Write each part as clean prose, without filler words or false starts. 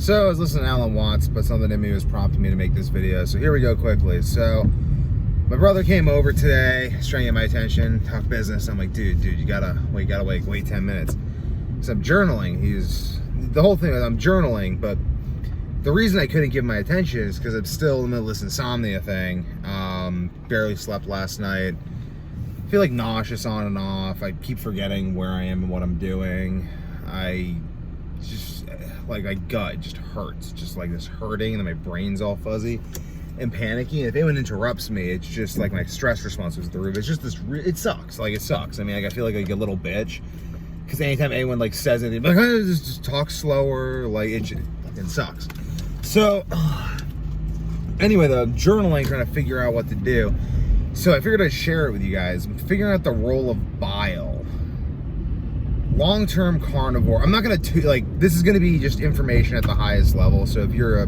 So I was listening to Alan Watts, but something in me was prompting me to make this video. So here we go quickly. So my brother came over today, he's trying to get my attention, talk business. I'm like, dude, you gotta wait 10 minutes. So I'm journaling. The whole thing is I'm journaling, but the reason I couldn't give my attention is because I'm still in the middle of this insomnia thing. Barely slept last night. Feel like nauseous on and off. I keep forgetting where I am and what I'm doing. My gut just hurts, just like this hurting, and then my brain's all fuzzy and panicky. And if anyone interrupts me, it's just like my stress response is through the roof. It's just this, it sucks. Like, it sucks. I mean, I feel like a little bitch because anytime anyone like says anything, like, just talk slower. Like, it fucking sucks. So anyway, though, I'm journaling, trying to figure out what to do. So I figured I'd share it with you guys. I'm figuring out the role of bile. Long-term carnivore. I'm not gonna this is gonna be just information at the highest level. So if you're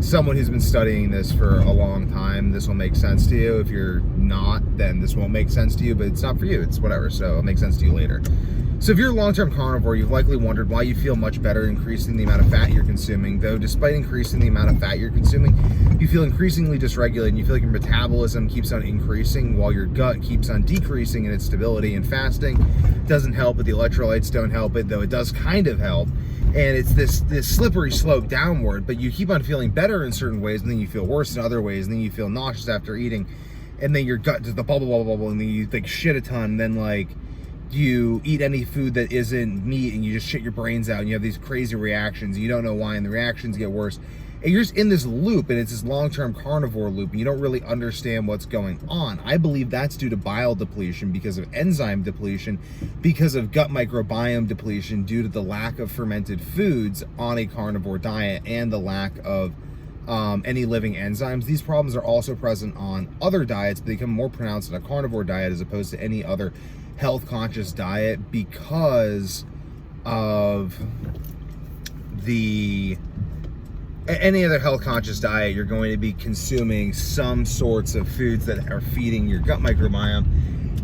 someone who's been studying this for a long time, this will make sense to you. If you're not, then this won't make sense to you, but it's not for you. It's whatever. So it'll make sense to you later. So if you're a long-term carnivore, you've likely wondered why you feel much better increasing the amount of fat you're consuming, though despite increasing the amount of fat you're consuming, you feel increasingly dysregulated and you feel like your metabolism keeps on increasing while your gut keeps on decreasing in its stability. And fasting doesn't help, but the electrolytes don't help it, though it does kind of help. And it's this slippery slope downward, but you keep on feeling better in certain ways, and then you feel worse in other ways, and then you feel nauseous after eating, and then your gut does the bubble, and then you like shit a ton, and then like you eat any food that isn't meat and you just shit your brains out and you have these crazy reactions. You don't know why, and the reactions get worse. And you're just in this loop, and it's this long-term carnivore loop, and you don't really understand what's going on. I believe that's due to bile depletion, because of enzyme depletion, because of gut microbiome depletion due to the lack of fermented foods on a carnivore diet and the lack of any living enzymes. These problems are also present on other diets, but they become more pronounced in a carnivore diet as opposed to any other health-conscious diet, because of any other health-conscious diet, you're going to be consuming some sorts of foods that are feeding your gut microbiome.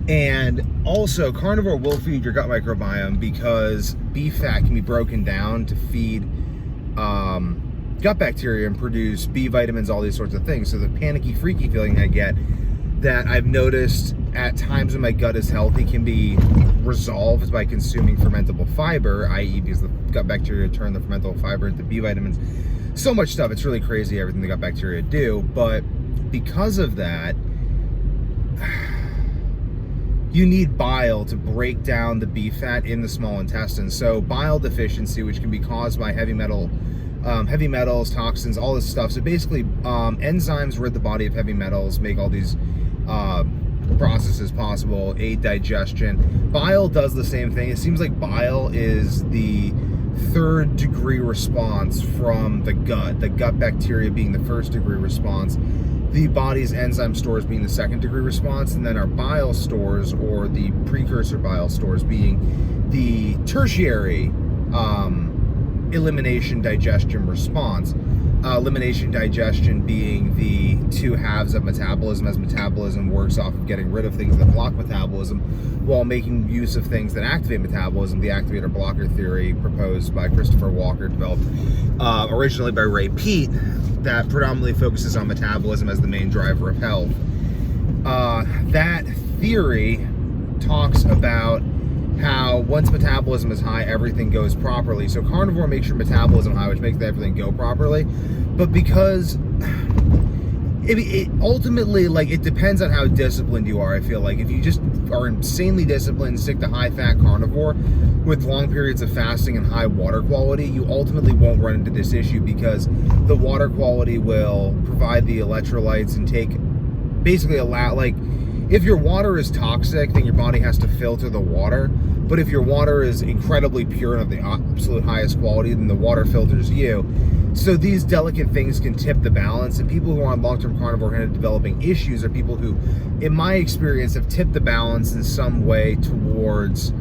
And also, carnivore will feed your gut microbiome because beef fat can be broken down to feed gut bacteria and produce B vitamins, all these sorts of things. So the panicky, freaky feeling I get that I've noticed at times when my gut is healthy can be resolved by consuming fermentable fiber, i.e. because the gut bacteria turn the fermentable fiber into B vitamins. So much stuff. It's really crazy everything the gut bacteria do. But because of that, you need bile to break down the beef fat in the small intestine. So bile deficiency, which can be caused by heavy metals, toxins, all this stuff. So basically, enzymes rid the body of heavy metals, make all these processes possible, aid digestion. Bile does the same thing. It seems like bile is the third degree response from the gut bacteria being the first degree response, the body's enzyme stores being the second degree response, and then our bile stores, or the precursor bile stores, being the tertiary elimination digestion response. Elimination digestion being the two halves of metabolism, as metabolism works off of getting rid of things that block metabolism while making use of things that activate metabolism. The activator blocker theory, proposed by Christopher Walker, developed originally by Ray Peat, that predominantly focuses on metabolism as the main driver of health. That theory talks about how once metabolism is high, everything goes properly. So carnivore makes your metabolism high, which makes everything go properly. But because it ultimately, like, it depends on how disciplined you are. I feel like if you just are insanely disciplined, stick to high-fat carnivore with long periods of fasting and high water quality, you ultimately won't run into this issue, because the water quality will provide the electrolytes and basically allow, like, if your water is toxic, then your body has to filter the water. But if your water is incredibly pure and of the absolute highest quality, then the water filters you. So these delicate things can tip the balance, and people who are on long-term carnivore and are developing issues are people who, in my experience, have tipped the balance in some way towards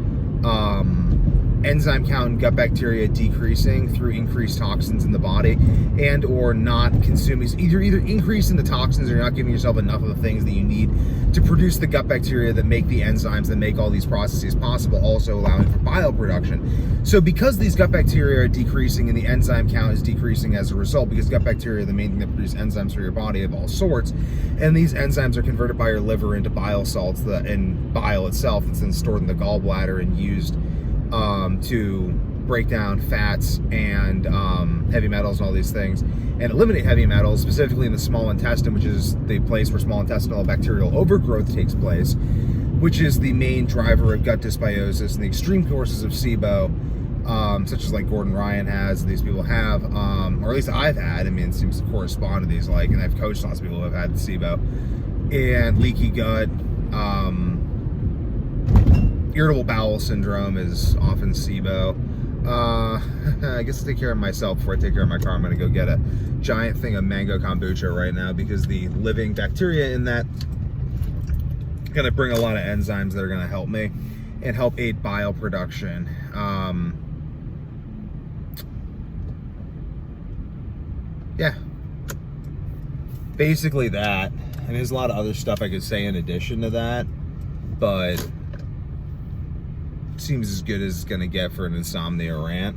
enzyme count and gut bacteria decreasing through increased toxins in the body, and or not consuming, either increasing the toxins or you're not giving yourself enough of the things that you need to produce the gut bacteria that make the enzymes that make all these processes possible, also allowing for bile production. So because these gut bacteria are decreasing and the enzyme count is decreasing as a result, because gut bacteria are the main thing that produce enzymes for your body of all sorts, and these enzymes are converted by your liver into bile salts and bile itself that's then stored in the gallbladder and used to break down fats and heavy metals and all these things, and eliminate heavy metals, specifically in the small intestine, which is the place where small intestinal bacterial overgrowth takes place, which is the main driver of gut dysbiosis and the extreme courses of SIBO, such as like Gordon Ryan has, these people have, or at least I've had. I mean, it seems to correspond to these, like, and I've coached lots of people who have had the SIBO, and leaky gut. Irritable bowel syndrome is often SIBO. I guess to take care of myself before I take care of my car, I'm going to go get a giant thing of mango kombucha right now, because the living bacteria in that going to bring a lot of enzymes that are going to help me and help aid bile production. Yeah, basically that. And there's a lot of other stuff I could say in addition to that, but seems as good as it's gonna get for an insomnia rant.